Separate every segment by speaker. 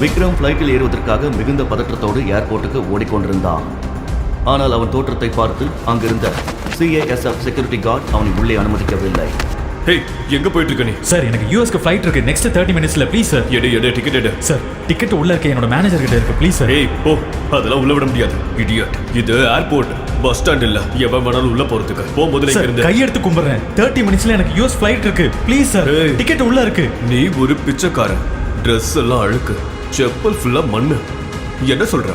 Speaker 1: விக்ரம் ஃப்ளைட்டில் ஏறுவதற்காக மிகுந்த பதற்றத்தோடு ஏர்போர்ட்டுக்கு ஓடிக்கொண்டிருந்தான். ஆனால் அவன் தோற்றத்தை பார்த்து அங்கிருந்த CASF செக்யூரிட்டி கார்டு அவனை உள்ளே அனுமதிக்கவில்லை.
Speaker 2: ஹே, எங்க போயிட்டு இருக்க நீ?
Speaker 3: சார், எனக்கு யூஎஸ்க்கு ஃப்ளைட் இருக்கு. நெக்ஸ்ட் 30 மினிட்ஸ்ல ப்ளீஸ் சார்.
Speaker 2: எடு டிக்கெட் எடு.
Speaker 3: சார், டிக்கெட் உள்ள இருக்க என்னோட மேனேஜர் கிட்ட இருக்கு. Please sir.
Speaker 2: ஏய் போ, அதெல்லாம் உள்ள விட முடியாது இடியட். இது ஏர்போர்ட், பஸ் ஸ்டாண்ட் இல்ல. எவன் வேணாலும் உள்ள போறதுக்கு. போ முதல்ல இங்க இருந்து.
Speaker 3: கையெடுத்து கும்பிடுறேன். 30 மினிட்ஸ்ல எனக்கு யூஎஸ் ஃப்ளைட் இருக்கு. ப்ளீஸ் சார், டிக்கெட் உள்ள இருக்கு.
Speaker 2: நீ ஒரு பிச்சைக்காரன். Dress எல்லாம் அழுக்கு, செப்பல் ஃபுல்லா மண்ணு. என்ன சொல்ற?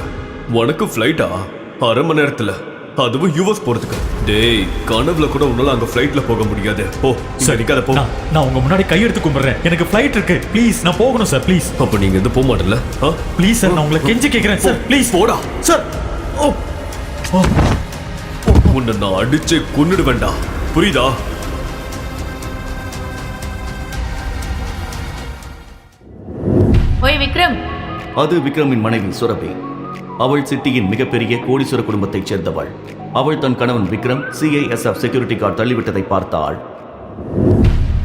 Speaker 2: உனக்கு ஃப்ளைட்டா? அரை மணி நேரத்துல, அதுவும் யூஎஸ் போறதுக்கு. டேய், கனவுல கூட உன்னால அங்க ஃப்ளைட்ல போக முடியாது. போ, சரி கதை போ.
Speaker 3: நான் உங்க முன்னாடி கையெடுத்து கும்பிடுறேன். எனக்கு ஃப்ளைட் இருக்கு. ப்ளீஸ், நான் போகணும் சார். ப்ளீஸ்.
Speaker 2: அப்ப நீங்க எது போக மாட்டல?
Speaker 3: ப்ளீஸ் சார், நான் உங்களை கெஞ்சி கேக்குறேன் சார். ப்ளீஸ்
Speaker 2: போடா
Speaker 3: சார்.
Speaker 2: உன்னை நான் அடிச்சு கொன்னுடுவேண்டா, புரியுதா?
Speaker 4: ஓய் விக்ரம்.
Speaker 1: அது விக்ரமின் மனைவி சுரபி. அவள் சிட்டியின் மிகப்பெரிய கோடீஸ்வர குடும்பத்தைச் சேர்ந்தவள். அவள் தன் கணவன் விக்ரம் CASF செக்யூரிட்டி கார்டு தள்ளிவிட்டதை பார்த்தாள்.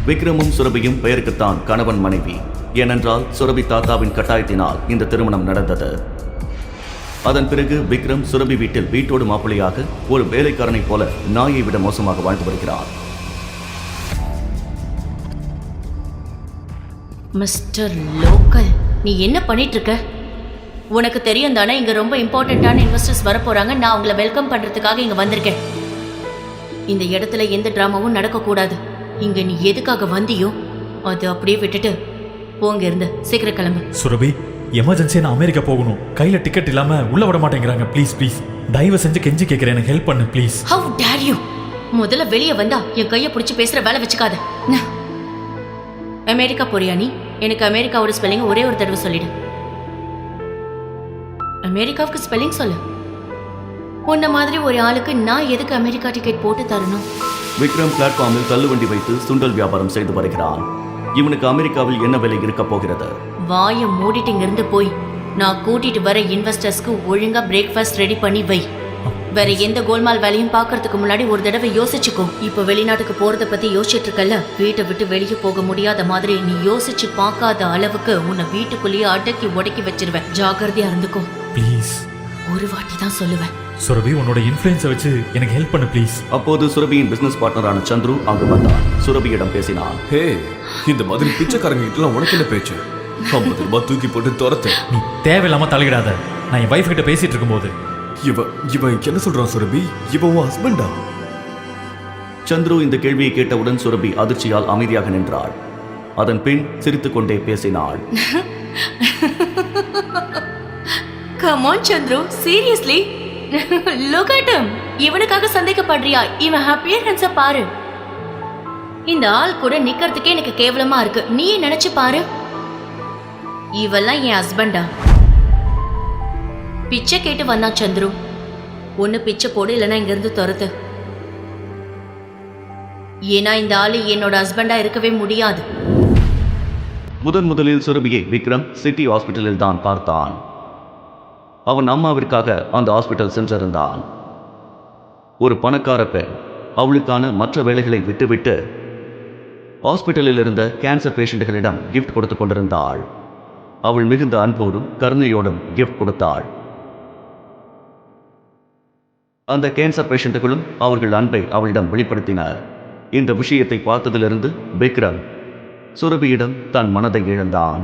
Speaker 1: விக்ரமும் சுரபியும் பெயருக்குத்தான் கணவன் மனைவி. ஏனென்றால் சுரபி தாத்தாவின் கட்டாயத்தினால் இந்த திருமணம் நடந்தது. அதன் பிறகு விக்ரம் சுரபி வீட்டில் வீட்டோடு மாப்பிள்ளையாக ஒரு வேலைக்காரனைப் போல நாயை விட மோசமாக வாழ்ந்து வருகிறார்.
Speaker 4: மிஸ்டர் லோக்கல், நீ என்ன பண்ணிட்டு இருக்க? உனக்கு தெரியும் தானே, இங்க ரொம்ப இம்பார்ட்டன்டான இன்வெஸ்டர்ஸ் வர போறாங்க. நான் உங்களை வெல்கம் பண்றதுக்காக இங்க வந்திருக்கேன். இந்த இடத்துல எந்த டிராமாவும் நடக்கக்கூடாது. இங்க நீ எதுக்காக வந்தியோ அது அப்படியே விட்டுட்டு போங்க. இருந்து சீக்கிரம் கிளம்பு.
Speaker 3: சுரபி, எமர்ஜென்சியா நான் அமெரிக்கா போகணும். கையில டிக்கெட் இல்லாம உள்ள விட மாட்டேங்கிறாங்க. ப்ளீஸ் ப்ளீஸ், தயவு செஞ்சு கெஞ்சி கேட்கிறேன், எனக்கு ஹெல்ப் பண்ணு ப்ளீஸ்.
Speaker 4: Have dare you! முதல்ல வெளியே வந்தா என் கையை பிடிச்சி பேசுற வேலை வச்சுக்காத. அமெரிக்கா போறியா நீ? எனக்கு அமெரிக்காவோட ஸ்பெல்லிங் ஒரே ஒரு தடவை சொல்லிடு. அமெரிக்காவுக்கு ஸ்பெல்லிங் சொல்லு. உன்ன மாதிரி ஒரு ஆளுக்கு நான் எதுக்கு அமெரிக்கா டிக்கெட் போட்டு தரணும்?
Speaker 1: விக்ரம் பிளாட்ஃபார்மில் தள்ளுவண்டி வைத்து சுண்டல் வியாபாரம் செய்து வருகிறான். இவனுக்கு அமெரிக்காவில் என்ன வேலை இருக்க போகிறது?
Speaker 4: வாயை மூடிட்டு இங்கிருந்து போய் நான் கூட்டிட்டு வர இன்வெஸ்டர்ஸ்க்கு ஒழுங்கா பிரேக்ஃபாஸ்ட் ரெடி பண்ணி வை. வேற எந்த கோல்மால் வேலையும் பார்க்கறதுக்கு முன்னாடி ஒரு தடவை யோசிச்சுக்கோ. இப்ப வெளிநாட்டுக்கு போறத பத்தி யோசிச்சுட்டு இருக்கல. வீட்டை விட்டு வெளியே போக முடியாத மாதிரி நீ யோசிச்சு பார்க்காத அளவுக்கு உன்னை வீட்டுக்குள்ளேயே அடக்கி உடக்கி வச்சிருவேன். ஜாகிரதையா இருந்துக்கோ
Speaker 3: ப்ளீஸ்.
Speaker 4: ஒரு வாட்டி தான் சொல்லுவேன்.
Speaker 3: சுரபி, உன்னோட இன்ஃப்ளூயன்ஸை வச்சு எனக்கு ஹெல்ப் பண்ணு ப்ளீஸ்.
Speaker 1: அப்போது சுரபியின் பிசினஸ் பார்ட்னரான சந்துரு அங்கு வந்தான். சுரபியிடம் பேசினான்.
Speaker 2: ஹே, இந்த மாதிரி பிச்சைக்காரங்க கிட்டலாம் உனக்கு என்ன பேச்சு? 50 ரூபாய் தூக்கி போட்டு துரத்து.
Speaker 3: நீ தேவையில்லாம தலையிடாத. நான் என் வைஃப் கிட்ட பேசிட்டு இருக்கும்போது.
Speaker 2: இவன் என்ன சொல்றான் சுரபி? இவன் உன் ஹஸ்பண்டா?
Speaker 1: சந்துரு இந்த கேள்வியை கேட்டவுடன் சுரபி அதிர்ச்சியால் அமைதியாக நின்றாள். அதன் பின் சிரித்துக் கொண்டே பேசினாள்.
Speaker 4: Come on Chandru, seriously? Look at him. இவனுக்காக சந்தேகப்படுறியா? இவன் அப்பியரன்ஸ பாரு. இந்த ஆள் கூட நிக்கிறதுக்கே எனக்கு கேவலமா இருக்கு. நீயே நினைச்சு பாரு. இவெல்லாம் என் ஹஸ்பண்டா? பிச்சை கேட்டு வந்தான் சந்துரு. ஒன்னு பிச்சை போடு, இல்லைன்னா இங்க இருந்து துரத்து. ஏன்னா இந்த ஆளு என்னோட ஹஸ்பண்டா இருக்கவே முடியாது.
Speaker 1: முதலில் சுரபியை விக்ரம் சிட்டி ஹாஸ்பிட்டலில் தான் பார்த்தான். அவன் அம்மாவிற்காக அந்த ஹாஸ்பிட்டல் சென்றிருந்தான். ஒரு பணக்கார பெண் அவளுக்கான மற்ற வேலைகளை விட்டுவிட்டு ஹாஸ்பிட்டலில் இருந்த கேன்சர் பேஷண்ட்டுகளிடம் கிஃப்ட் கொடுத்து கொண்டிருந்தாள். அவள் மிகுந்த அன்போடும் கருணையோடும் கிஃப்ட் கொடுத்தாள். அந்த கேன்சர் பேஷண்ட்டுகளும் அவர்கள் அன்பை அவளிடம் வெளிப்படுத்தினர். இந்த விஷயத்தை பார்த்ததிலிருந்து விக்ரம் சுரபியிடம் தன் மனதை இழந்தான்.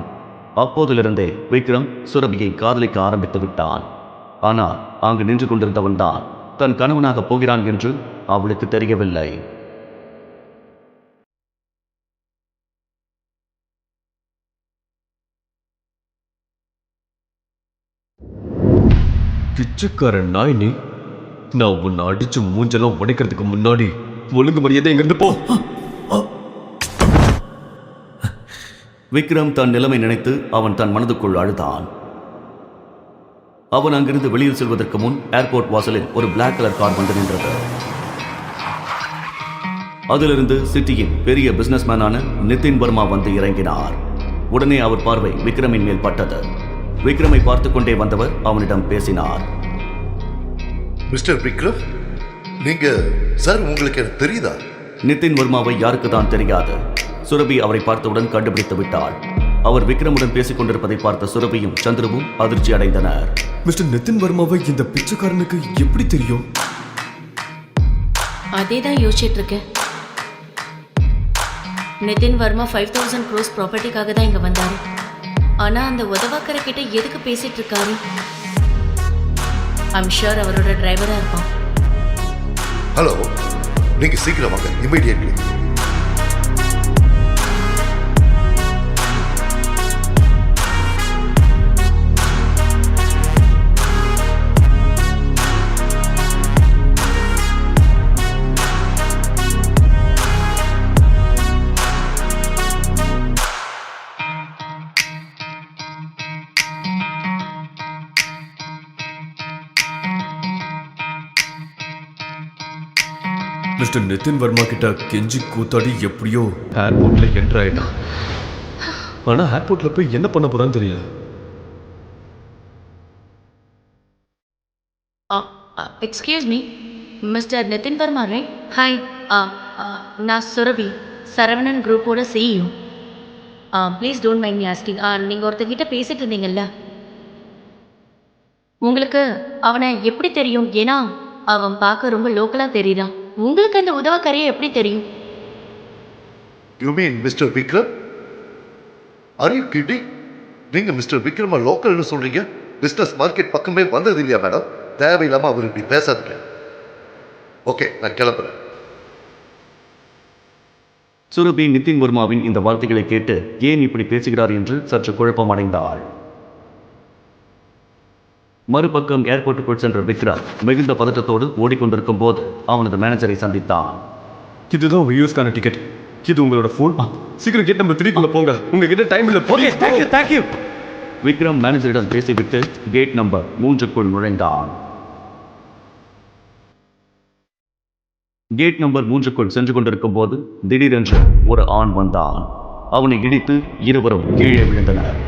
Speaker 1: அப்போதிலிருந்தே விக்ரம் சுரபியை காதலிக்க ஆரம்பித்து விட்டான். ஆனால் அங்கு நின்று கொண்டிருந்தவன் தான் தன் கணவனாக போகிறான் என்று அவளுக்கு தெரியவில்லை.
Speaker 2: பிச்சைக்காரன் நாய் நீ. நான் உன்னை அடிச்சு மூஞ்செல்லாம் உடைக்கிறதுக்கு முன்னாடி ஒழுங்கு மரியாதை எங்கிருந்து போ.
Speaker 1: விக்ரம் தன் நிலைமை நினைத்து அவன் தன் மனதுக்குள் அழுதான். அவன் அங்கிருந்து வெளியில் செல்வதற்கு முன் ஏர்போர்ட் வாசலில் ஒரு பிளாக் கலர் கார் வந்து நின்றது. அதிலிருந்து சிட்டியின் பெரிய பிசினஸ்மேனான நிதின் வர்மா வந்து இறங்கினார். உடனே அவர் பார்வை விக்ரமின் மேல் பட்டது. விக்ரமை பார்த்து கொண்டே வந்தவர் அவனிடம் பேசினார்.
Speaker 5: மிஸ்டர் விக்ரம், நீங்க சார், உங்களுக்கு எனக்கு தெரியுதா?
Speaker 1: நிதின் வர்மாவை யாருக்கு தான் தெரியாது. சுரபி அவரை பார்த்தவுடன் கண்டுபிடித்து விட்டாள். அவர் விக்ரமுடன் பேசிக் கொண்டிருப்பதை பார்த்த சுரபியும் சந்துருவும் அதிர்ச்சி அடைந்தனர்.
Speaker 2: மிஸ்டர் நிதின் வர்மாவை இந்த பிச்சைக்காரனுக்கு எப்படி தெரியும்?
Speaker 4: அதே தான் யோசிச்சுட்டு இருக்கேன். நிதின் வர்மா 5000 crores ப்ராப்பர்ட்டிக்காக தான் இங்க வந்தாரு. ஆனா அந்த உதவாக்கர கிட்ட எதுக்கு பேசிட்டு இருக்காரு? ஐம் ஷூர் அவரோட டிரைவரா இருப்பான்.
Speaker 5: ஹலோ, நீங்க சீக்கிரம் வாங்க, இமீடியட்லி.
Speaker 2: மிஸ்டர் நிதின் வர்மா கிட்ட கெஞ்சி கூத்தாடி எப்படியோ ஏர்போர்ட்ல என்டர் ஆயிட்டான். ஆனா ஏர்போர்ட்ல போய் என்ன பண்ண போறான்னு தெரியல.
Speaker 4: Excuse me, mister Nitin Varma right? Hi, நான் சுரபி, சரவணன் குரூப்போட CEO. Please don't mind me asking. நீங்கள் ஒருத்தர்கிட்ட பேசிட்டு இருந்தீங்கல்ல, உங்களுக்கு அவனை எப்படி தெரியும்? ஏன்னா அவன் பார்க்க ரொம்ப லோக்கலாக தெரியுறான். உங்களுக்கு அந்த உதவக்கரையை எப்படி தெரியும்?
Speaker 5: You mean mister Vikram? Are you kidding? நீங்க மிஸ்டர் விக்ரம லோக்கல்னு சொல்றீங்க? பிசினஸ் மார்க்கெட் பக்கமே வந்தது இல்லையா மேடம்? தேவையில்லாம அவர் இப்படி பேசாதீங்க. ஓகே, நான் கிளம்புறேன்.
Speaker 1: சுரபி நிதின் வர்மாவின் இந்த வார்த்தைகளை கேட்டு ஏன் இப்படி பேசுகிறார் என்று சற்று குழப்பமடைந்தாள். மறுபக்கம் ஏர்போர்ட்டுக்குள் சென்ற விக்ரம் மிகுந்த பதட்டத்தோடு ஓடிக்கொண்டிருக்கும் போது அவனது மேனேஜரை சந்தித்தான்.
Speaker 2: இதுதான் உங்க யூஸ்க்கான டிக்கெட். இது உங்களோட ஃபோன். சீக்கிரம் கேட் நம்பர் 3 போங்க. உங்ககிட்ட டைம் இல்ல.
Speaker 3: Okay, thank you.
Speaker 1: விக்ரம் மேனேஜரிடம் பேசிவிட்டு கேட் நம்பர் 3க்குள் நுழைந்தான். கேட் நம்பர் 3க்குள் சென்று கொண்டிருக்கும் போது திடீரென்று ஒரு ஆண் வந்தான். அவனை இடித்து இருவரும் கீழே விழுந்தனர்.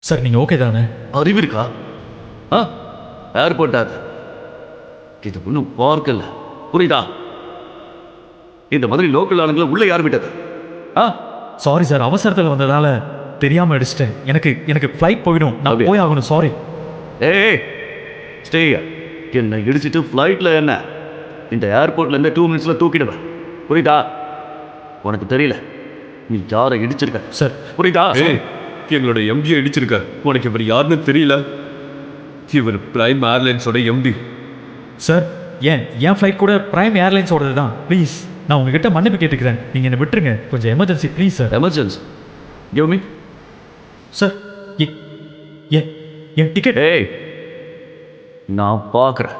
Speaker 3: சார் நீங்கள் ஓகே தானே?
Speaker 1: அறிவு இருக்கா? ஏர்போர்ட் அது இது ஒன்றும் பார்க்கல, புரியுதா? இந்த மாதிரி லோக்கல் ஆளுங்களை உள்ள யார் விட்டது?
Speaker 3: சாரி சார், அவசரத்தில் வந்ததால தெரியாமல் அடிச்சிட்டேன். எனக்கு ஃப்ளைட் போயிடும், நான் போய் ஆகணும். சாரி.
Speaker 1: ஏய் ஸ்டே, என்னை இடிச்சிட்டு ஃப்ளைட்டில் என்ன இந்த ஏர்போர்ட்லேருந்து 2 மினிட்ஸில் தூக்கிடுவேன், புரியுதா? உனக்கு தெரியல நீ யாரை இடிச்சிருக்க
Speaker 3: சார்.
Speaker 1: புரியுதா?
Speaker 2: எங்களோட எம்டி அடிச்சிருக்க. உனக்கு இவர் யாருன்னு தெரியல. இவர் பிரைம் ஏர்லைன்ஸோட எம்டி.
Speaker 3: சார், என் ஃப்ளைட் கூட பிரைம் ஏர்லைன்ஸோடது தான். ப்ளீஸ், நான் உங்ககிட்ட மன்னிப்பு கேட்டுக்கிறேன். நீங்கள் என்னை விட்டுருங்க, கொஞ்சம் emergency please sir.
Speaker 1: Emergency? Give me.
Speaker 3: Sir, N ticket.
Speaker 1: ஏய், நான் பார்க்குறேன்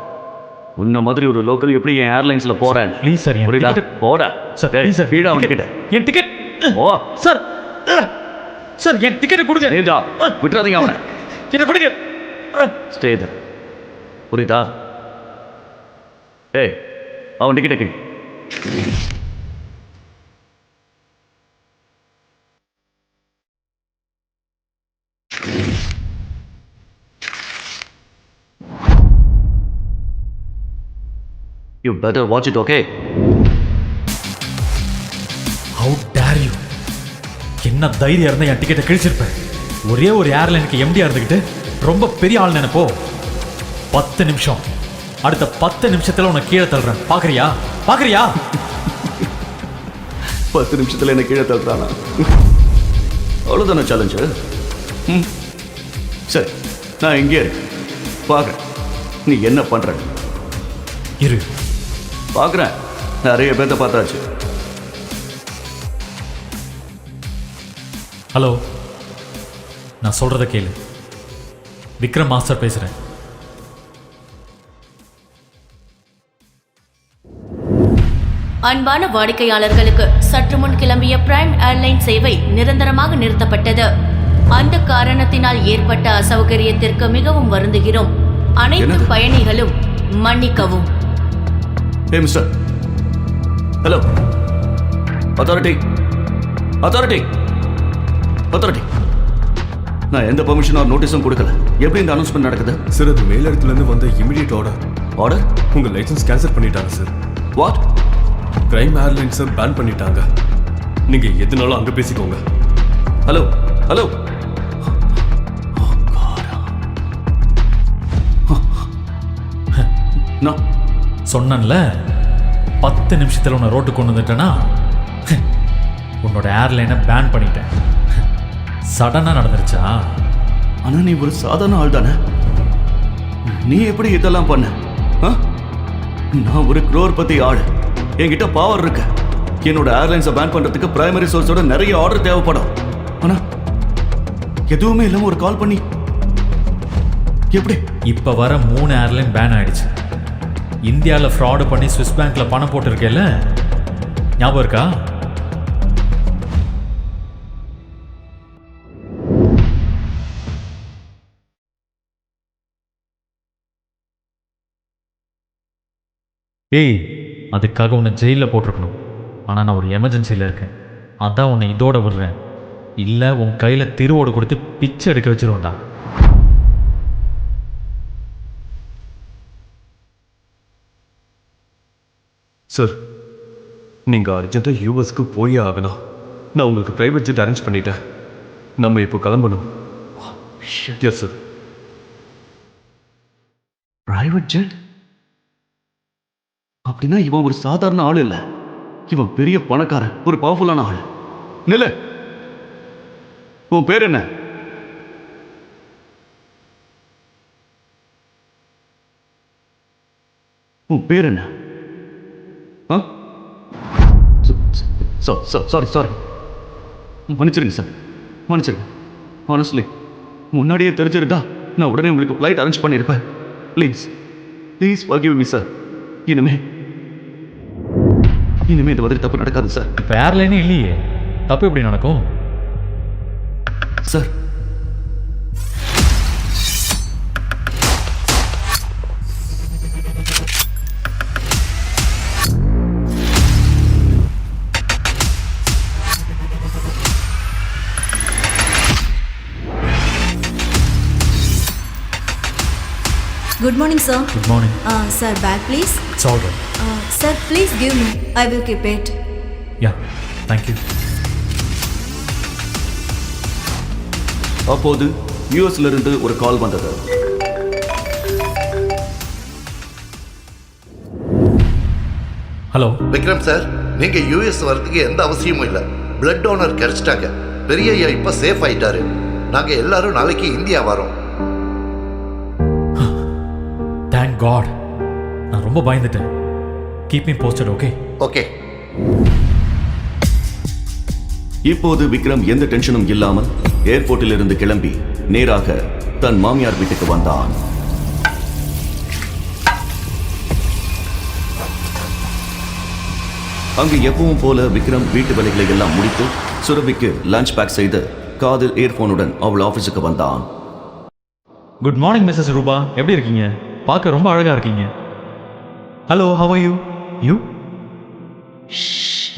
Speaker 1: உன்ன மாதிரி ஒரு லோக்கல் எப்படி என் ஏர்லைன்ஸில் போகிறேன்.
Speaker 3: ப்ளீஸ் சார்,
Speaker 1: புரியுதா? போட
Speaker 3: சார், ப்ளீஸ் சார்.
Speaker 1: கீழே அவன் டிக்கெட்.
Speaker 3: என் டிக்கெட்.
Speaker 1: ஓ
Speaker 3: சார், சார் என் டிக்கெட்டை கொடுங்க.
Speaker 1: நீதா விட்டுறாதீங்க அவனை.
Speaker 3: என்ன கொடுங்க.
Speaker 1: ஸ்டே தர், புரியுதா? ஏய், அவன் டிக்கெட்டை கீழ். You better watch it, okay?
Speaker 3: How dare you? என்ன தைரியம் இருந்தால் என் டிக்கெட்டை கிழிச்சிருப்பேன். ஒரே ஒரு ஏர்லைனுக்கு எம்டியாக இருந்துக்கிட்டு ரொம்ப பெரிய ஆள் நினைப்போ. 10 நிமிஷம், அடுத்த 10 நிமிஷத்தில் உன்னை கீழே தள்ளுறேன். பார்க்குறியா?
Speaker 1: 10 நிமிஷத்தில் என்ன கீழே தள்ளுறானா? அவ்வளோதானே சேலஞ்சு? சரி, நான் இங்கே இருக்கேன், பார்க்குறேன் நீ என்ன பண்ணுற.
Speaker 3: இரு,
Speaker 1: பார்க்குறேன். நிறைய பேர்த்த பார்த்தாச்சு.
Speaker 3: ஹலோ, நான் சொல்கிறத கேளு. விக்ரம் மாஸ்டர் பேசுகிறேன்.
Speaker 4: அன்பான வாடிக்கையாளர்களுக்கு சற்று முன் கிளம்பிய பிரைம் ஏர்லைன் சேவை நிரந்தரமாக நிறுத்தப்பட்டது. அந்த காரணத்தினால் ஏற்பட்ட அசௌகரியத்திற்கு மிகவும் வருந்துகிறோம். அனைத்து பயணிகளும் மன்னிக்கவும்.
Speaker 1: Hey, mister. Hello. Authority. நான் எந்த பெர்மிஷன் ஆர் நோட்டீஸும் கொடுக்கல. எப்படி இந்த அனௌன்ஸ்மெண்ட் நடக்குது?
Speaker 2: சார் அது மேலிடத்துல இருந்து வந்த இமிடியேட் ஆர்டர்.
Speaker 1: ஆர்டர்?
Speaker 2: உங்க லைசன்ஸ் கேன்சல் பண்ணிட்டாங்க சார்.
Speaker 1: வாட்?
Speaker 2: கிரைம் ஏர்லைன்ஸை பேன் பண்ணிட்டாங்க. நீங்க எதுனாலும் அங்க பேசிக்கோங்க.
Speaker 1: Hello hello. நான்
Speaker 3: சொன்னேன்ல 10 நிமிஷத்தில் உன்னை ரோட்டுக்கு கொண்டு வந்துட்டேன்னா உன்னோட ஏர்லைனை பேன் பண்ணிட்டேன். சடனாக நடந்துருச்சா?
Speaker 1: ஆனா நீ ஒரு சாதாரண ஆள் தானே. நீ எப்படி இதெல்லாம் பண்ண? ஆ? நான் ஒரு crore ஆள். என்கிட்ட பவர் இருக்கு. என்னோட ஏர்லைன்ஸை பேன் பண்றதுக்கு பிரைமரி சோர்ஸோட நிறைய ஆர்டர் தேவைப்படும். ஆனா எதுவுமே இல்லாம ஒரு கால் பண்ணி எப்படி?
Speaker 3: இப்போ வர 3 ஏர்லைன் பேன் ஆயிடுச்சு. இந்தியாவில் ஃப்ராடு பண்ணி ஸ்விஸ் பேங்க்கில் பணம் போட்டிருக்கேல்ல, ஞாபகம் இருக்கா? ஏய், அதுக்காக உன்னை ஜெயிலில் போட்டிருக்கணும். ஆனால் நான் ஒரு எமர்ஜென்சியில் இருக்கேன். அதான் உன்னை இதோட விடுறேன். இல்லை உன் கையில் திருவோடு கொடுத்து பிச்சை எடுக்க வச்சிருவோண்டா.
Speaker 2: சார் நீங்க அர்ஜென்ட்டா யூஎஸ்க்கு போயே ஆகணும். நான் உங்களுக்கு பிரைவேட் ஜெட் அரேஞ்ச் பண்ணிட்டேன். நம்ம இப்போ கிளம்பணும். Yes sir.
Speaker 1: Private jet? அப்படின்னா இவன் ஒரு சாதாரண ஆள் இல்ல. இவன் பெரிய பணக்காரன், ஒரு பவர்ஃபுல்லான ஆள். நில, உன் பேர் என்ன? உன் பேர் என்ன? சாரி மன்னிச்சிருங்க சார், மன்னிச்சிருங்க. ஹானஸ்ட்லி முன்னாடியே தெரிஞ்சிருந்தா நான் உடனே உங்களுக்கு ஃப்ளைட் அரேஞ்ச் பண்ணியிருப்பேன். Please please forgive me sir. இனிமே இந்த மாதிரி தப்பு நடக்காது சார்.
Speaker 3: இப்போ ஏர்லைனே இல்லையே, தப்பு எப்படி நடக்கும்
Speaker 1: sir?
Speaker 6: Good morning, sir.
Speaker 3: Good morning.
Speaker 6: Sir, bag please.
Speaker 3: It's all right.
Speaker 6: Sir, please give me. I will keep it.
Speaker 3: Yeah, thank you.
Speaker 1: அப்போது யூஎஸ்ல இருந்து ஒரு கால் வந்தது.
Speaker 3: ஹலோ
Speaker 5: விக்ரம் சார், நீங்க யூஎஸ் வரதுக்கு எந்த அவசியமும் இல்லை. பிளட் டோனர் கிடைச்சிட்டாங்க. பெரிய ஐயா இப்ப சேஃப் ஆயிட்டாரு. நாங்க எல்லாரும் நாளைக்கு இந்தியா வரோம்.
Speaker 3: Thank God. நான் ரொம்ப பயந்துட்டேன். Keep me posted. Okay
Speaker 5: okay.
Speaker 1: இப்போது விக்ரம் எந்த டென்ஷனும் இல்லாமல் ஏர்போர்ட்டில் இருந்து கிளம்பி நேராக தன் மாமியார் வீட்டுக்கு வந்தான். அங்கு எப்பவும் போல விக்ரம் வீட்டு வேலைகளை எல்லாம் முடித்து சுரபிக்கு லஞ்ச் பேக் செய்து காதில் இயர்போனுடன் அவள் ஆபீஸுக்கு வந்தான்.
Speaker 3: குட் மார்னிங் மிஸ்ஸஸ் ரூபா, எப்படி இருக்கீங்க? பார்க்க ரொம்ப அழகா இருக்கீங்க. Hello, how are you? You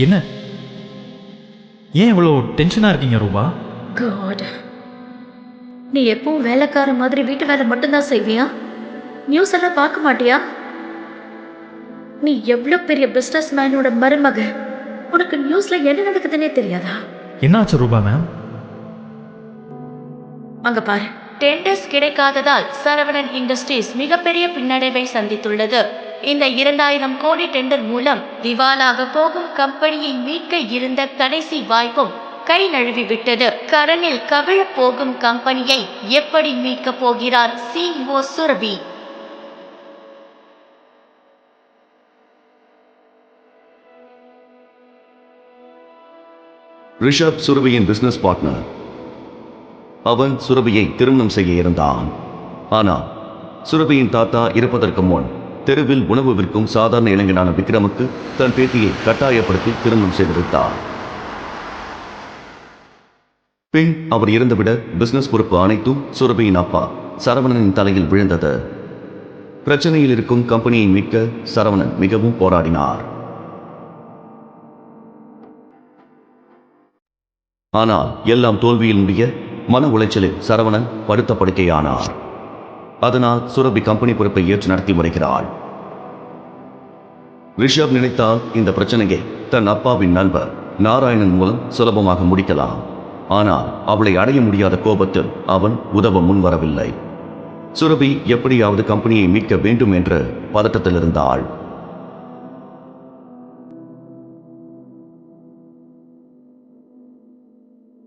Speaker 3: என்ன ஏன் இவ்வளோ டென்ஷனாக இருக்கீங்க ரூபா?
Speaker 7: God. நீ எப்பவும் வேலைக்கார மாதிரி வீட்டு வேலை மட்டும்தான் செய்வியா? நியூஸ் எல்லாம் பார்க்க மாட்டியா? நீ எவ்வளோ பெரிய பிஸ்னஸ் மேனோட மருமக. உனக்கு நியூஸ்ல என்ன நடக்குதுன்னே தெரியாதா?
Speaker 3: என்னாச்சு ரூபா மேம்?
Speaker 7: அங்க பாரு.
Speaker 4: டெண்டர்ஸ் கிடைக்காததால் சரவணன் இண்டஸ்ட்ரீஸ் மிகப்பெரிய பின்னடைவை சந்தித்துள்ளது. இந்த 2000 கோடி டெண்டர் மூலம் திவாலாக போகும் கம்பெனியை மீட்க இருந்த கடைசி வாய்ப்பும் கை நழுவி விட்டது. கடனில் கவிழ போகும் கம்பெனியை எப்படி மீட்கப் போகிறார் CEO சுரபி?
Speaker 1: ரிஷப் சுரபியின் பிசினஸ் பார்ட்னர். அவன் சுரபியை திருமணம் செய்ய இருந்தான். ஆனால் சுரபியின் தாத்தா இருப்பதற்கு முன் தெருவில் உணவு விற்கும் சாதாரண இளைஞனான விக்ரமுக்கு தன் பேத்தியை கட்டாயப்படுத்தி திருமணம் செய்து வைத்தார். பின் அவர் இறந்துவிட பிசினஸ் பொறுப்பு அனைத்தும் சுரபியின் அப்பா சரவணனின் தலையில் விழுந்தது. பிரச்சனையில் இருக்கும் கம்பெனியை மீட்க சரவணன் மிகவும் போராடினார். ஆனால் எல்லாம் தோல்வியில் முடிய மன உளைச்சலில் சரவணன் படுத்த படுக்கையானார். அதனால் சுரபி கம்பெனி பொறுப்பை ஏற்று நடத்தி வருகிறாள். ரிஷப் நினைத்தால் இந்த பிரச்சனையை தன் அப்பாவின் நண்பர் நாராயணன் மூலம் சுலபமாக முடிக்கலாம். ஆனால் அவளை அடைய முடியாத கோபத்தில் அவன் உதவ முன்வரவில்லை. சுரபி எப்படியாவது கம்பெனியை மீட்க வேண்டும் என்று பதட்டத்தில் இருந்தாள்.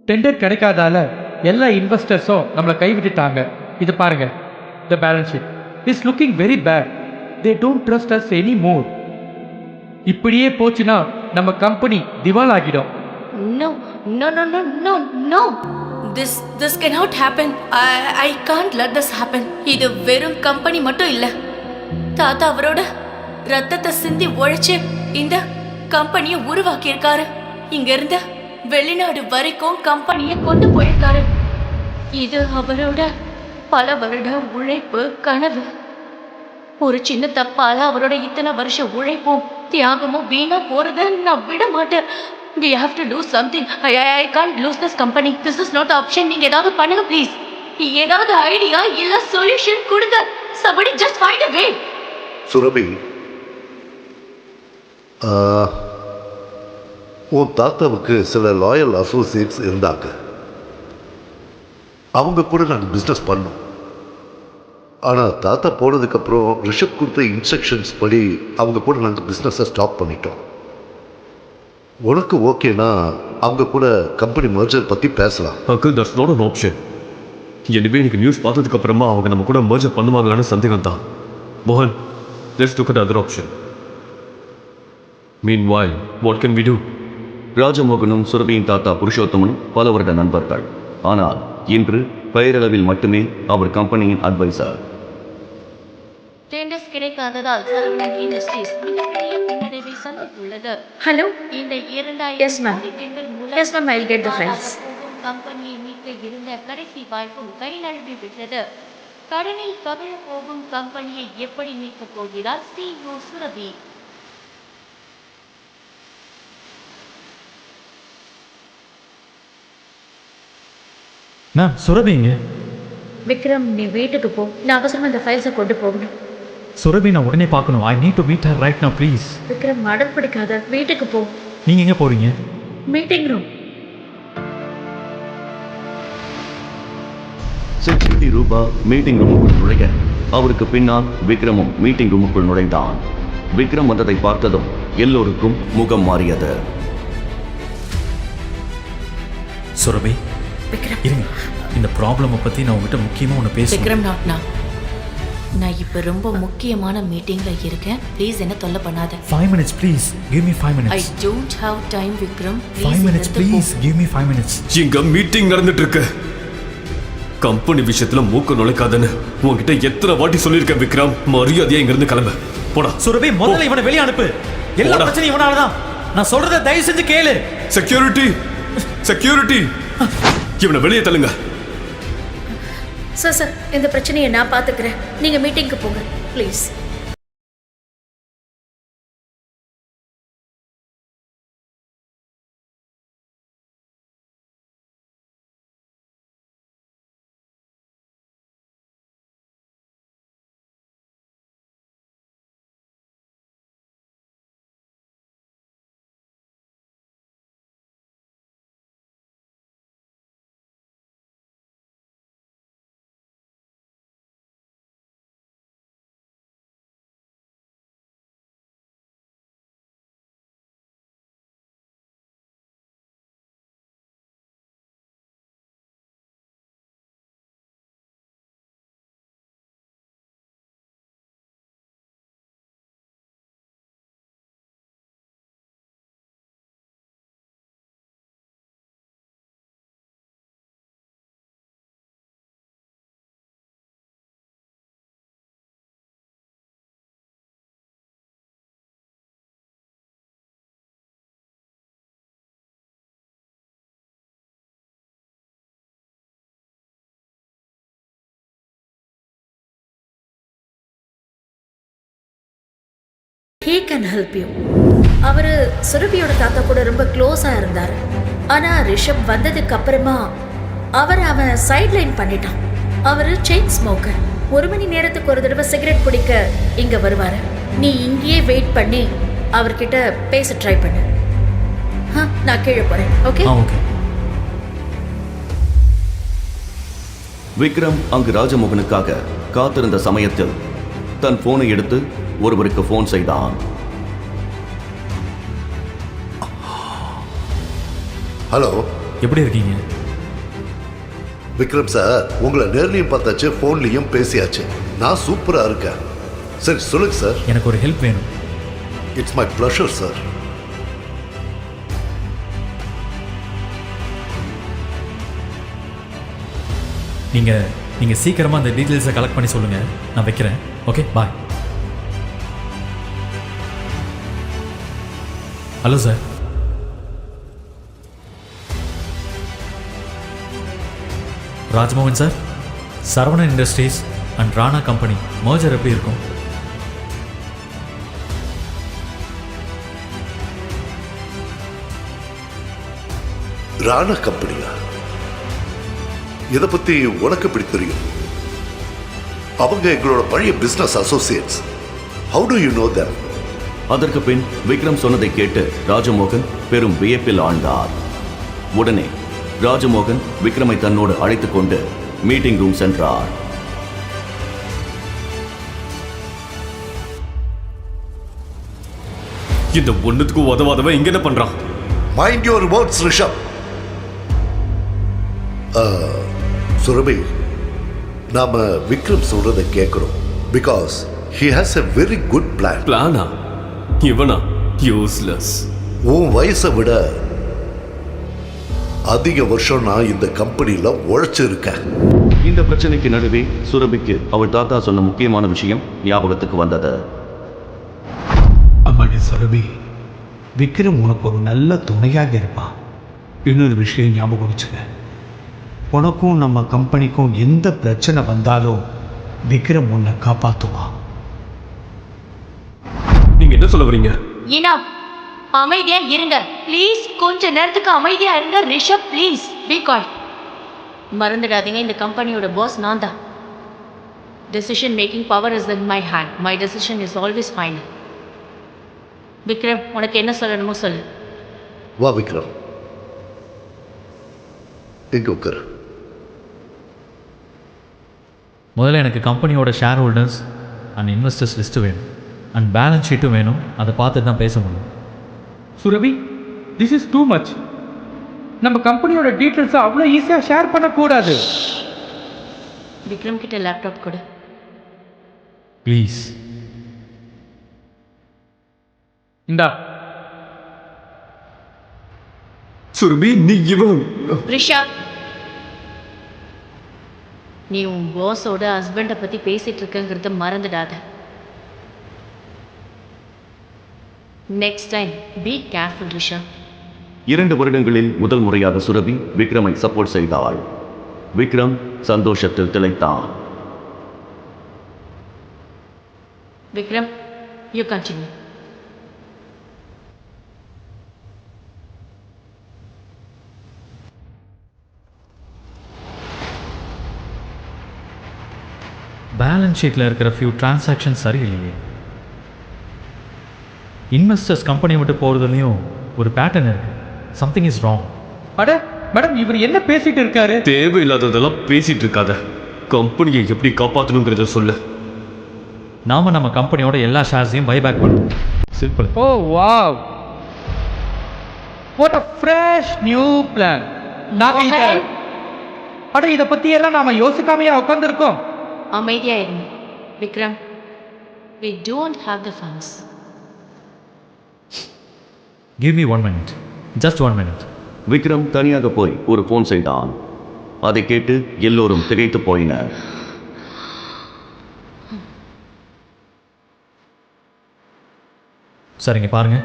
Speaker 8: டெண்டர் கிடைக்காதால எல்லா இன்வெஸ்டர்ஸும் நம்மளை கைவிட்டுட்டாங்க. இது பாருங்க, the balance sheet is looking very bad. They don't trust us any more. இப்படியே போச்சுன்னா நம்ம கம்பெனி திவால் ஆகிடும்.
Speaker 7: No, no, no, no, no, no.
Speaker 4: This cannot happen. I can't let this happen. இது வெறும் கம்பெனி மட்டும் இல்ல, தாத்தா அவரோட ரத்தத்தை சிந்தி உழைச்சு இந்த கம்பெனியை உருவாக்கி இருக்காரு. இங்க இருந்து வெளிநாடு வரைக்கும் கம்பெனியை கொண்டு போயிருக்காரு. இது அவரோட பல வருட உழைப்பு, கனவு. ஒரு சின்ன தப்பால அவரோட இத்தனை வருஷ உழைப்பும் தியாகமும் வீணா போறத நான் விட மாட்டேன். We have to do something. I can't lose this company. This is not the option. நீங்க ஏதாவது பண்ணுங்க ப்ளீஸ். ஏதாவது ஐடியா இல்ல சொல்யூஷன் கொடுங்க. Somebody just find a way.
Speaker 5: Surabhi, உன் தாத்தாவுக்கு சில லாயல் அசோசியேட்ஸ் இருந்தாங்க. அவங்க கூட நாங்கள் பிஸ்னஸ் பண்ணோம். ஆனால் தாத்தா போனதுக்கப்புறம் ரிஷப் கொடுத்த இன்ஸ்ட்ரக்ஷன்ஸ் படி அவங்க கூட நாங்கள் பிஸ்னஸை ஸ்டாப் பண்ணிட்டோம். உனக்கு ஓகேனா அவங்க கூட கம்பெனி மர்ஜர் பற்றி பேசலாம்.
Speaker 2: Uncle, that's not an option. எனவே எனக்கு நியூஸ் பார்த்ததுக்கு அப்புறமா அவங்க நம்ம கூட மர்ஜர் பண்ணுவாங்களான்னு சந்தேகம் தான். மோகன், let's look at other option. Meanwhile, what can we do?
Speaker 1: ராஜமோகனும் சுரபியின் தாத்தா புருஷோத்தமனும் பல வருட நண்பர்கள். ஆனால் இன்று பெயரளவில் மட்டுமே அவர் கம்பெனியின் அட்வைசர்.
Speaker 7: டெண்டர்ஸ் கிடைக்காததால் சரவணன் இண்டஸ்ட்ரீஸ் மிகப்பெரிய பின்னடைவை சந்தித்துள்ளது.
Speaker 9: Hello?
Speaker 7: இந்த 2000
Speaker 9: Yes, ma'am.
Speaker 7: டெண்டர் மூலம்
Speaker 9: Yes, ma'am, I'll get the files.
Speaker 7: கம்பெனியை மீட்க இருந்த கடைசி வாய்ப்பும் கை நழுவி விட்டது. கடனில் கவிழ போகும் கம்பெனியை எப்படி மீட்கப் போகிறார் CEO சுரபி?
Speaker 3: மேம், சுரபிங்க.
Speaker 9: விக்ரம், நீ வீட்டுக்கு போ. நான் அவசரமா இந்த ஃபைல்ஸை கொண்டு போகணும்.
Speaker 3: சுரபி நான் உடனே பார்க்கணும். I need to meet her right now please.
Speaker 9: Vikram, அடம் பிடிக்காத. வீட்டுக்கு போ.
Speaker 3: நீங்கள் எங்கே போகிறீங்க?
Speaker 9: Meeting room.
Speaker 1: செக்யூரிட்டி ரூபா மீட்டிங் ரூமுக்குள் நுழைய அவருக்கு பின்னால் விக்ரமும் மீட்டிங் ரூமுக்குள் நுழைந்தான். விக்ரம் வந்ததை பார்த்ததும் எல்லோருக்கும் முகம் மாறியது.
Speaker 3: சுரபி,
Speaker 9: விக்ரம்,
Speaker 3: இருங்க. இந்த ப்ராப்ளமை பற்றி நான் உங்ககிட்ட முக்கியமாக ஒன்று பேசுகிறேன்.
Speaker 4: விக்ரம், நான் இப்போ ரொம்ப முக்கியமான மீட்டிங்ல இருக்கேன். ப்ளீஸ் என்ன தொல்லை பண்ணாத.
Speaker 3: 5 minutes please. Give me 5
Speaker 4: I
Speaker 3: minutes.
Speaker 4: Don't have time Vikram.
Speaker 3: 5 minutes please. Give me 5 minutes.
Speaker 2: இங்க மீட்டிங் நடந்துட்டு இருக்கு. கம்பெனி விஷயத்துல மூக்க நுழைக்காதன்னு உன்கிட்ட எத்தனை வாட்டி சொல்லியிருக்கேன் விக்ரம். மரியாதையா இங்க இருந்து கிளம்ப போடா.
Speaker 3: சுரபி, முதல்ல இவனை வெளியே அனுப்பு. எல்லா
Speaker 2: போடா.
Speaker 3: பிரச்சனையும் இவனால தான். நான் சொல்றத தயவு செஞ்சு கேளு.
Speaker 2: செக்யூரிட்டி, செக்யூரிட்டி, இவனை வெளியே தள்ளுங்க.
Speaker 9: சார், இந்த பிரச்சனையை நான் பார்த்துக்கிறேன். நீங்கள் மீட்டிங்க்கு போங்க please. He can help you. அவர் சுரபியோட தாத்தா கூட ரொம்ப க்ளோஸாக இருந்தார். ஆனால் ரிஷப் வந்ததுக்கு அப்புறமா
Speaker 7: அவன் சைட்லைன் பண்ணிட்டான். அவர் செயின் ஸ்மோக்கர். 1 மணி நேரத்துக்கு ஒரு தடவை சிகரெட் பிடிக்க இங்க வருவாரு. நீ இங்கேயே வெயிட் பண்ணி அவர்கிட்ட பேச ட்ரை பண்ணு. நான் கீழே போறேன். ஓகே?
Speaker 3: ஓகே.
Speaker 1: விக்ரம் அங்கு ராஜமோகனுக்காக காத்திருந்த சமயத்தில் தன் போனை எடுத்து ஒருவருக்கு போன் செய்தான்.
Speaker 5: ஹலோ,
Speaker 3: எப்படி இருக்கீங்க?
Speaker 5: விக்ரம் சார், உங்களை நேர்லையும் பார்த்தாச்சு, ஃபோன்லையும் பேசியாச்சு. நான் சூப்பராக இருக்கேன். சரி சொல்லுங்க சார்.
Speaker 3: எனக்கு ஒரு ஹெல்ப் வேணும்.
Speaker 5: It's my pleasure sir.
Speaker 3: நீங்க சீக்கிரமா அந்த டீட்டெயில்ஸை கலெக்ட் பண்ணி சொல்லுங்க. நான் வைக்கிறேன். Okay, bye. Hello sir. Rajmohan sir, Saravanan industries and Rana company merger எப்படி இருக்கும்?
Speaker 5: ராணா கம்பெனியா? இதை பத்தி உனக்கு எப்படி தெரியும்? அவங்க எங்களோட பழைய business Associates. How to you know them?
Speaker 1: அதற்கு பின் விக்ரம் சொன்னதை கேட்டு ராஜமோகன் பெரும் வியப்பில் ஆழ்ந்தார். உடனே ராஜமோகன் விக்ரமை தன்னோடு அழைத்துக் கொண்டு மீட்டிங் ரூம் சென்றார்.
Speaker 2: இந்த ஒண்ணுத்துக்கு உதவாதவன் இங்க என்ன பண்றான்?
Speaker 5: Mind your words Rishabh. Surabhi, நாம விக்ரம் சொல்றதை கேட்கிறோம். Because he has a very good plan.
Speaker 2: பிளானா? இவனா? யூஸ்லெஸ்.
Speaker 5: உன் வயசை விட அதிக வருஷம் நான் இந்த கம்பெனியில உழைச்சிருக்கேன்.
Speaker 1: இந்த பிரச்சனைக்கு நடுவே சுரபிக்கு அவள் தாத்தா சொன்ன முக்கியமான விஷயம் ஞாபகத்துக்கு வந்தது.
Speaker 10: அம்மாடி சுரபி, விக்ரம் உனக்கு ஒரு நல்ல துணையாக இருப்பான். இன்னொரு விஷயம் ஞாபகம் வச்சுக்க, உனக்கும் நம்ம கம்பெனிக்கும் எந்த பிரச்சனை வந்தாலும் விக்ரம் உன்னை காப்பாற்றுவான்.
Speaker 2: நீங்க என்ன சொல்ல வரீங்க?
Speaker 9: இனாஃப். அமைதியா இருங்க ப்ளீஸ். கொஞ்ச நேரத்துக்கு அமைதியா இருங்க ரிஷப், ப்ளீஸ் பி குவைட்.
Speaker 4: மறந்துடாதீங்க, இந்த கம்பெனியோட பாஸ் நான் தான். Decision making power is in my hand. My decision is always final. Vikram, உனக்கு என்ன சொல்லணுமோ சொல்லு.
Speaker 5: வா விக்ரம், எங்க உட்கார்.
Speaker 3: முதல்ல எனக்கு கம்பெனியோட share holders and investors list வேணும் அண்ட் பேலன்ஸ் ஷீட்டும் வேணும். அதை பார்த்துட்டு தான் பேச முடியும்.
Speaker 8: Surabhi, this is too much. நம்ம கம்பெனியோட டீட்டெயில்ஸை அவ்வளோ ஈஸியாக ஷேர் பண்ணக்கூடாது.
Speaker 4: விக்ரம் கிட்ட லேப்டாப் கொடு.
Speaker 3: ப்ளீஸ்.
Speaker 8: இந்தா.
Speaker 2: சுரபி, நீ இவன்
Speaker 4: ரிஷப், நீ உன் பாஸோட ஹஸ்பண்டை பற்றி பேசிகிட்டு இருக்கங்கிறத மறந்துடாத. Next time be careful Rishabh.
Speaker 1: 2 வருடங்களில் முதல் முறையாக சுரபி விக்ரமை சப்போர்ட் செய்தாள். விக்ரம் சந்தோஷத்தில் திளைத்தான்.
Speaker 4: Vikram, you continue.
Speaker 3: பேலன்ஸ் ஷீட்டில் இருக்கிற ஃபியூ டிரான்சாக்ஷன் சரியில்லையே. இன்வெஸ்டர்ஸ் கம்பெனி விட்டு போகிறதுலையும் ஒரு பேட்டர்ன் இருக்குது. Something is wrong.
Speaker 8: அட மேடம், இவர் என்ன பேசிட்டு இருக்காரு?
Speaker 2: தேவையில்லாததெல்லாம் பேசிட்டு இருக்காத. கம்பெனியை எப்படி காப்பாற்றணுங்கிறத சொல்லு.
Speaker 3: நாம நம்ம கம்பெனியோட எல்லா ஷேர்ஸையும் பைபேக் பண்ணுவோம். Simple.
Speaker 8: O wow, what a fresh new plan. அட, இதை பத்தி எல்லாம் நாம யோசிக்காமையா உட்காந்துருக்கோம்.
Speaker 4: அமைதியா இருங்க Vikram. We don't have the funds.
Speaker 3: Give me 1 minute. Just 1 minute.
Speaker 1: Vikram தனியாக போய் ஒரு போன் செய்தான். அதை கேட்டு எல்லோரும் திகைத்து போயினர்.
Speaker 3: சரிங்க, பாருங்க,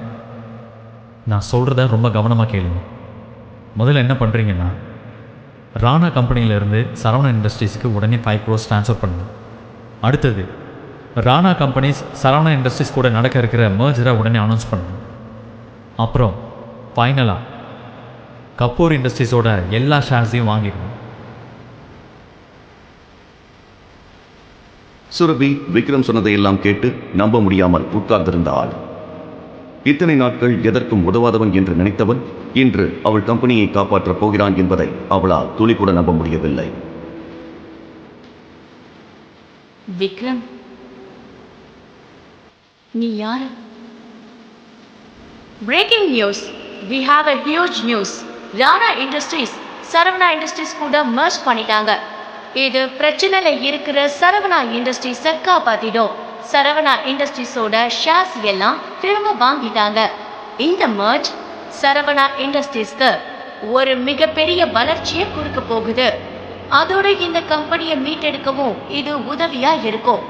Speaker 3: நான் சொல்கிறத ரொம்ப கவனமாக கேளுங்க. முதல்ல என்ன பண்ணுறீங்கன்னா, ராணா கம்பெனியிலேருந்து சரவணன் இண்டஸ்ட்ரீஸுக்கு உடனே 5 crores ட்ரான்ஸ்ஃபர் பண்ணணும். அடுத்தது, ராணா கம்பெனிஸ் சரவணன் இண்டஸ்ட்ரீஸ் கூட நடக்க இருக்கிற மர்ஜரை உடனே அனௌன்ஸ் பண்ணணும். அப்புறம் ஃபைனலாக கபூர் இண்டஸ்ட்ரீஸோட எல்லா ஷேர்ஸையும் வாங்கிடணும்.
Speaker 1: சுரபி விக்ரம் சொன்னதையெல்லாம் கேட்டு நம்ப முடியாமல் உட்கார்ந்திருந்தாள். இத்தனை நாட்கள் எதற்கும் உதவாதவன் என்று நினைத்தவன் இன்று அவள் கம்பெனியை காப்பாற்றப் போகிறான் என்பதை அவளால் துளி கூட நம்ப முடியவில்லை.
Speaker 9: விக்ரம், நீ யாரு? Breaking news, we have a huge news. Rana industries Saravana industries கூட merge பண்ணிட்டாங்க. இது பிரச்சனையில இருக்கிற சரவணா இண்டஸ்ட்ரீஸை காப்பாத்திடும். சரவணா இண்டஸ்ட்ரீஸோட ஷேர்ஸ் எல்லாம் திரும்ப வாங்கிட்டாங்க. இந்த merge சரவணா இண்டஸ்ட்ரீஸ்க்கு ஒரு மிகப்பெரிய வளர்ச்சியை கொடுக்க போகுது. அதோட இந்த கம்பெனியை மீட்டெடுக்கவும் இது உதவியா இருக்கும்.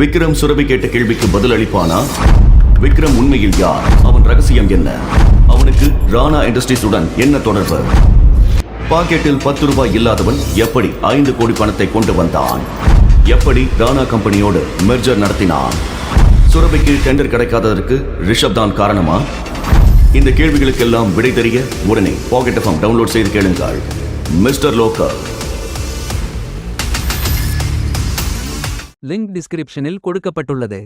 Speaker 1: விக்ரம் சுரபி கேட்ட கேள்விக்கு பதில் அளிப்பானா? விக்ரம் உண்மையில் யார்? அவன் ரகசியம் என்ன? அவனுக்கு ராணா இண்டஸ்ட்ரீஸுடன் என்ன தொடர்பு? பாக்கெட்டில் 10 ரூபாய் இல்லாதவன் எப்படி 5 கோடி பணத்தை கொண்டு வந்தான்? எப்படி ராணா கம்பெனியோடு மெர்ஜர் நடத்தினான்? சுரபிக்கு டெண்டர் கிடைக்காததற்கு ரிஷப் தான் காரணமா? இந்த கேள்விகளுக்கெல்லாம் விடை தெரிய உடனே பாக்கெட் எஃப்எம் டவுன்லோட் செய்து கேளுங்கள். Mister local.
Speaker 11: லிங்க் டிஸ்கிரிப்ஷனில் கொடுக்கப்பட்டுள்ளது.